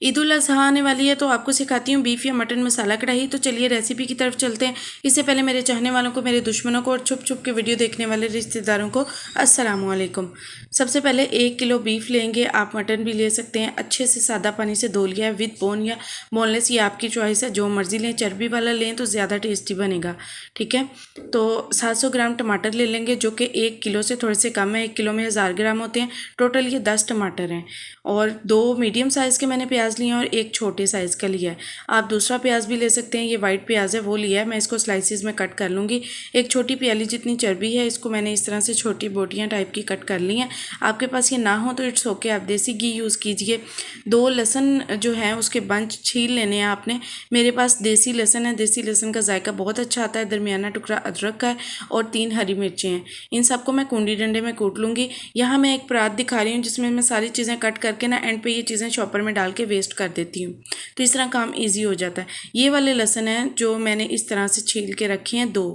ईद उल अज़हा आने वाली है तो आपको सिखाती हूँ बीफ या मटन मसाला कढ़ाई। तो चलिए रेसिपी की तरफ चलते हैं। इससे पहले मेरे चाहने वालों को, मेरे दुश्मनों को और छुप छुप के वीडियो देखने वाले रिश्तेदारों को अस्सलाम वालेकुम। सबसे पहले 1 किलो बीफ लेंगे। आप मटन भी ले सकते हैं। अच्छे से सादा पानी से धो लिया है, विद बोन या बोनलेस, ये आपकी चॉइस है, जो मर्जी लें। चर्बी वाला लें तो ज़्यादा टेस्टी बनेगा। ठीक है, तो 700 ग्राम टमाटर ले लेंगे, जो कि 1 किलो से थोड़े से कम है। 1 किलो में 1000 ग्राम होते हैं। टोटल ये 10 टमाटर हैं। और 2 मीडियम साइज़ के मैंने प्याज लिए हैं और 1 छोटे साइज़ का लिया है। आप दूसरा प्याज भी ले सकते हैं। ये वाइट प्याज है, वो लिया है। मैं इसको स्लाइसिस में कट कर लूँगी। एक छोटी प्याली जितनी चर्बी है, इसको मैंने इस तरह से छोटी बोटियाँ टाइप की कट कर ली हैं। आपके पास ये ना हो तो इट्स ओके, आप देसी घी यूज़ कीजिए। 2 लहसुन जो है उसके बंच छील लेने हैं आपने। मेरे पास देसी लहसुन है, देसी लहसुन का जायका बहुत अच्छा आता है। दरमियाना टुकड़ा अदरक का है और 3 हरी मिर्चें हैं। इन सबको मैं कूंडी डंडे में कूट लूँगी। यहाँ मैं एक परात दिखा रही हूँ जिसमें मैं सारी चीज़ें कट करके ना एंड पे ये चीज़ें चॉपर में डाल के वेस्ट कर देती हूँ। तो इस तरह काम ईजी हो जाता है। ये वाले लहसुन हैं जो मैंने इस तरह से छील के रखे हैं 2।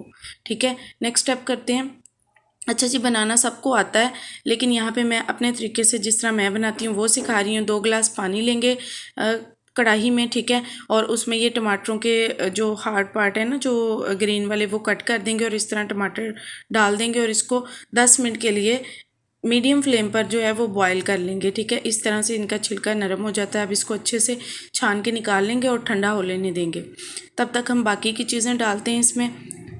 ठीक है, नेक्स्ट स्टेप करते हैं। अच्छा जी, बनाना सबको आता है, लेकिन यहाँ पे मैं अपने तरीके से जिस तरह मैं बनाती हूँ वो सिखा रही हूँ। 2 गिलास पानी लेंगे कढ़ाई में। ठीक है, और उसमें ये टमाटरों के जो हार्ड पार्ट है ना, जो ग्रीन वाले, वो कट कर देंगे और इस तरह टमाटर डाल देंगे और इसको 10 मिनट के लिए मीडियम फ्लेम पर जो है वो बॉईल कर लेंगे। ठीक है, इस तरह से इनका छिलका नरम हो जाता है। अब इसको अच्छे से छान के निकाल लेंगे और ठंडा हो लेने देंगे। तब तक हम बाकी की चीज़ें डालते हैं इसमें।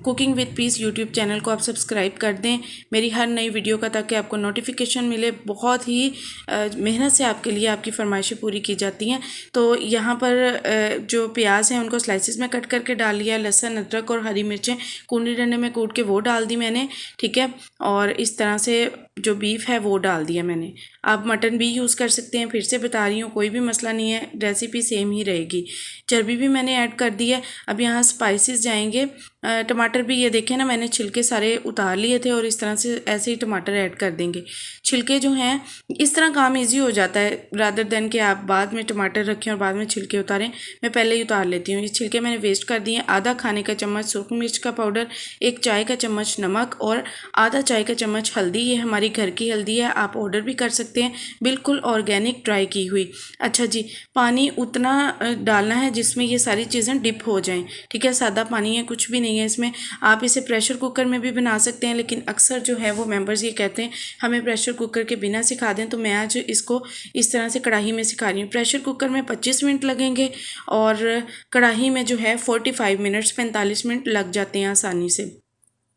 Cooking with piece YouTube channel को आप सब्सक्राइब कर दें मेरी हर नई वीडियो का, ताकि आपको नोटिफिकेशन मिले। बहुत ही मेहनत से आपके लिए आपकी फरमाइशें पूरी की जाती हैं। तो यहाँ पर जो प्याज हैं उनको स्लाइसिस में कट करके डाल लिया। लहसुन, अदरक और हरी मिर्चें कूंडी डंडे में कूट के वो डाल दी मैंने। ठीक है, और इस तरह से जो बीफ है वो डाल दिया मैंने। आप मटन भी यूज़ कर सकते हैं, फिर से बता रही हूँ, कोई भी मसला नहीं है, रेसिपी सेम ही रहेगी। चर्बी भी मैंने ऐड कर दी है। अब यहाँ स्पाइसेस जाएंगे। टमाटर भी ये देखें ना, मैंने छिलके सारे उतार लिए थे और इस तरह से ऐसे ही टमाटर ऐड कर देंगे। छिलके जो हैं, इस तरह काम इजी हो जाता है, रादर देन कि आप बाद में टमाटर रखें और बाद में छिलके उतारें। मैं पहले ही उतार लेती हूँ। ये छिलके मैंने वेस्ट कर दिए। आधा खाने का चम्मच सूखी मिर्च का पाउडर, 1 चाय का चम्मच नमक और आधा चाय का चम्मच हल्दी। ये हमारी घर की हल्दी है, आप ऑर्डर भी कर सकते हैं, बिल्कुल ऑर्गेनिक ड्राई की हुई। अच्छा जी, पानी उतना डालना है जिसमें ये सारी चीज़ें डिप हो जाएं। ठीक है, सादा पानी है, कुछ भी नहीं है इसमें। आप इसे प्रेशर कुकर में भी बना सकते हैं, लेकिन अक्सर जो है वो मेंबर्स ये कहते हैं हमें प्रेशर कुकर के बिना सिखा दें, तो मैं आज इसको इस तरह से कढ़ाई में सिखा रही हूँ। प्रेशर कुकर में 25 मिनट लगेंगे और कढ़ाई में जो है 45 मिनट्स 45 मिनट लग जाते हैं आसानी से।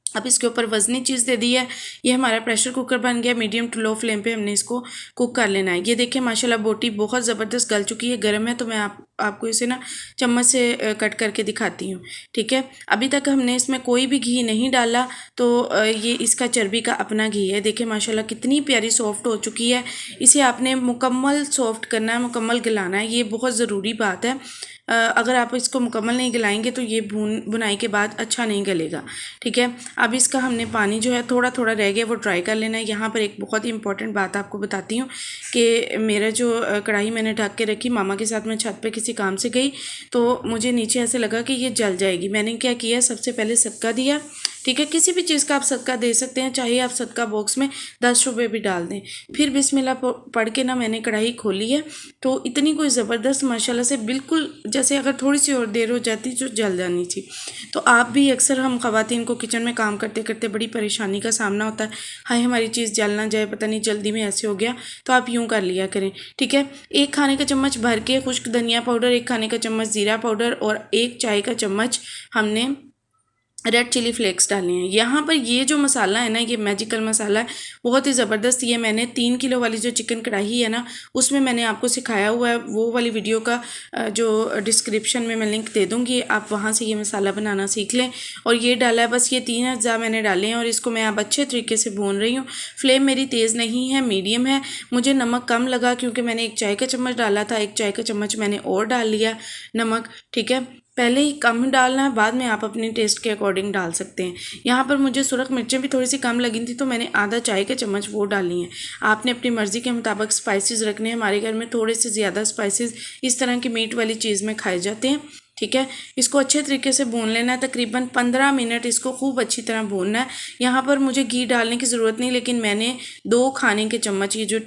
अब इसके ऊपर वज़नी चीज़ दे दी है। ये हमारा प्रेशर कुकर बन गया। मीडियम टू लो फ्लेम पे हमने इसको कुक कर लेना है। ये देखिए माशाल्लाह बोटी बहुत ज़बरदस्त गल चुकी है। गर्म है तो मैं आपको इसे ना चम्मच से कट करके दिखाती हूँ। ठीक है, अभी तक हमने इसमें कोई भी घी नहीं डाला, तो ये इसका चर्बी का अपना घी है। देखिए माशाल्लाह कितनी प्यारी सॉफ्ट हो चुकी है। इसे आपने मुकम्मल सॉफ्ट करना है, मुकम्मल गलाना है, ये बहुत ज़रूरी बात है। अगर आप इसको मुकम्मल नहीं गलाएंगे तो ये बुनाई के बाद अच्छा नहीं गलेगा। ठीक है, अब इसका हमने पानी जो है थोड़ा थोड़ा रह गया वो ड्राई कर लेना है। यहाँ पर एक बहुत ही इंपॉर्टेंट बात आपको बताती हूँ कि मेरा जो कढ़ाई मैंने ढक के रखी, मामा के साथ मैं छत पे किसी काम से गई तो मुझे नीचे ऐसे लगा कि ये जल जाएगी। मैंने क्या किया, सबसे पहले सदका दिया। ठीक है, किसी भी चीज़ का आप सदका दे सकते हैं, चाहे आप सदका बॉक्स में 10 रुपये भी डाल दें। फिर बिस्मिल्लाह पढ़ के ना मैंने कढ़ाई खोली है, तो इतनी कोई ज़बरदस्त माशाल्लाह से, बिल्कुल जैसे अगर थोड़ी सी और देर हो जाती जो जल जानी थी। तो आप भी, अक्सर हम ख़वातीन को किचन में काम करते करते बड़ी परेशानी का सामना होता है, हाय हमारी चीज़ जल ना जाए, पता नहीं जल्दी में ऐसे हो गया, तो आप यूँ कर लिया करें। ठीक है, 1 खाने का चम्मच भर के खुश्क धनिया पाउडर, 1 खाने का चम्मच ज़ीरा पाउडर और 1 चाय का चम्मच हमने रेड चिली फ्लेक्स डालने हैं। यहाँ पर ये जो मसाला है ना, ये मैजिकल मसाला है, बहुत ही ज़बरदस्त। ये मैंने 3 किलो वाली जो चिकन कढ़ाई है ना, उसमें मैंने आपको सिखाया हुआ है। वो वाली वीडियो का जो डिस्क्रिप्शन में मैं लिंक दे दूँगी, आप वहाँ से ये मसाला बनाना सीख लें। और ये डाला है, बस ये 3 अज्जा मैंने डाले हैं और इसको मैं अब अच्छे तरीके से भून रही हूँ। फ्लेम मेरी तेज़ नहीं है, मीडियम है। मुझे नमक कम लगा क्योंकि मैंने 1 चाय का चम्मच डाला था, 1 चाय का चम्मच मैंने और डाल लिया नमक। ठीक है, पहले ही कम डालना है, बाद में आप अपने टेस्ट के अकॉर्डिंग डाल सकते हैं। यहाँ पर मुझे सुरख मिर्चें भी थोड़ी सी कम लगी थी, तो मैंने आधा चाय का चम्मच वो डाली हैं। आपने अपनी मर्ज़ी के मुताबिक स्पाइसेस रखने हैं। हमारे घर में थोड़े से ज़्यादा स्पाइसेस इस तरह की मीट वाली चीज़ में खाए जाते हैं। ठीक है। इसको अच्छे तरीके से भून लेना है, तकरीबन 15 मिनट इसको खूब अच्छी तरह भूनना है। यहाँ पर मुझे घी डालने की ज़रूरत नहीं, लेकिन मैंने 2 खाने के चम्मच, ये जो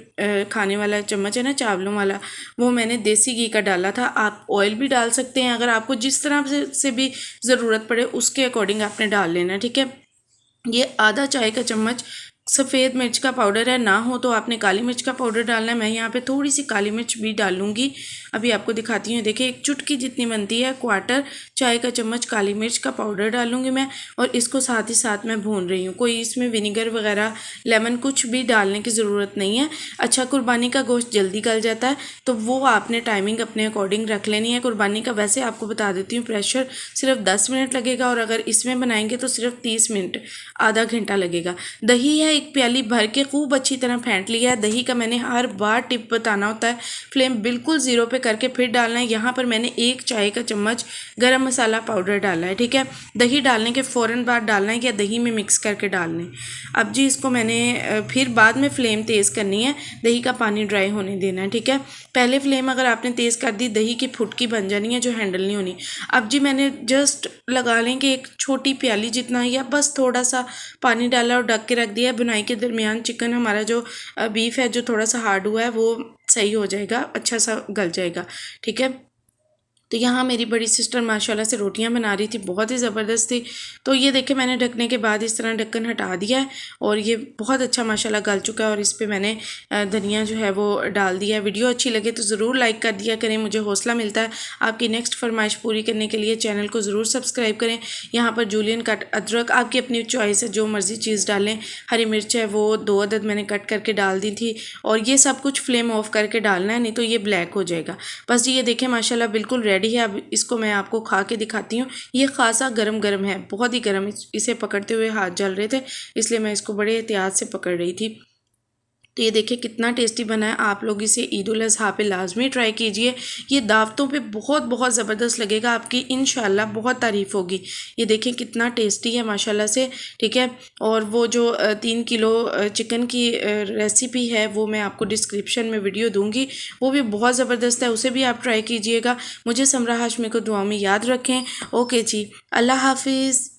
खाने वाला चम्मच है ना चावलों वाला, वो मैंने देसी घी का डाला था। आप ऑयल भी डाल सकते हैं, अगर आपको जिस तरह से भी ज़रूरत पड़े उसके अकॉर्डिंग आपने डाल लेना, ठीक है। ये आधा चाय का चम्मच सफ़ेद मिर्च का पाउडर है, ना हो तो आपने काली मिर्च का पाउडर डालना है। मैं यहाँ पे थोड़ी सी काली मिर्च भी डालूंगी, अभी आपको दिखाती हूँ। देखिए एक चुटकी जितनी बनती है, क्वार्टर चाय का चम्मच काली मिर्च का पाउडर डालूंगी मैं, और इसको साथ ही साथ मैं भून रही हूँ। कोई इसमें विनीगर वगैरह, लेमन कुछ भी डालने की ज़रूरत नहीं है। अच्छा, कुर्बानी का गोश्त जल्दी गल जाता है, तो वो आपने टाइमिंग अपने अकॉर्डिंग रख लेनी है। कुर्बानी का वैसे आपको बता देती हूँ प्रेशर सिर्फ 10 मिनट लगेगा, और अगर इसमें बनाएंगे तो सिर्फ 30 मिनट, आधा घंटा लगेगा। दही है, एक प्याली भर के खूब अच्छी तरह फेंट लिया है। दही का मैंने हर बार टिप बताना होता है, फ्लेम बिल्कुल ज़ीरो पे करके फिर डालना है। यहाँ पर मैंने 1 चाय का चम्मच गरम मसाला पाउडर डाला है, ठीक है। दही डालने के फ़ौरन बाद डालना है, या दही में मिक्स करके डालना है। अब जी इसको मैंने फिर बाद में फ़्लेम तेज़ करनी है, दही का पानी ड्राई होने देना है, ठीक है। पहले फ्लेम अगर आपने तेज़ कर दी, दही की फुटकी बन जानी है जो हैंडल नहीं होनी। अब जी मैंने जस्ट लगा लें कि एक छोटी प्याली जितना, या बस थोड़ा सा पानी डाला और ढक के रख दिया। बुनाई के दरमियान चिकन हमारा जो बीफ है जो थोड़ा सा हार्ड हुआ है वो सही हो जाएगा, अच्छा सा गल जाएगा, ठीक है। तो यहाँ मेरी बड़ी सिस्टर माशाल्लाह से रोटियां बना रही थी, बहुत ही ज़बरदस्त थी। तो ये देखे मैंने ढकने के बाद इस तरह ढक्कन हटा दिया है, और ये बहुत अच्छा माशाल्लाह गल चुका है। और इस पर मैंने धनिया जो है वो डाल दिया है। वीडियो अच्छी लगे तो ज़रूर लाइक कर दिया करें, मुझे हौसला मिलता है आपकी नेक्स्ट फरमाइश पूरी करने के लिए। चैनल को ज़रूर सब्सक्राइब करें। यहाँ पर जूलियन कट अदरक आपकी अपनी चॉइस है, जो मर्ज़ी चीज़ डालें। हरी मिर्च है वो 2 अदद मैंने कट करके डाल दी थी, और ये सब कुछ फ्लेम ऑफ करके डालना है, नहीं तो ये ब्लैक हो जाएगा। बस जी ये देखें माशाल्लाह बिल्कुल रेडी है। अब इसको मैं आपको खा के दिखाती हूँ। ये खासा गरम गरम है, बहुत ही गरम, इसे पकड़ते हुए हाथ जल रहे थे, इसलिए मैं इसको बड़े एहतियात से पकड़ रही थी। तो ये देखिए कितना टेस्टी बना है। आप लोग इसे ईद उल अज़हा पे लाजमी ट्राई कीजिए, ये दावतों पे बहुत बहुत ज़बरदस्त लगेगा, आपकी इंशाल्लाह बहुत तारीफ़ होगी। ये देखिए कितना टेस्टी है माशाल्लाह से, ठीक है। और वो जो 3 किलो चिकन की रेसिपी है वो मैं आपको डिस्क्रिप्शन में वीडियो दूंगी, वो भी बहुत ज़बरदस्त है, उसे भी आप ट्राई कीजिएगा। मुझे समरा हाशमी को दुआ में याद रखें। ओके जी, अल्लाह हाफिज़।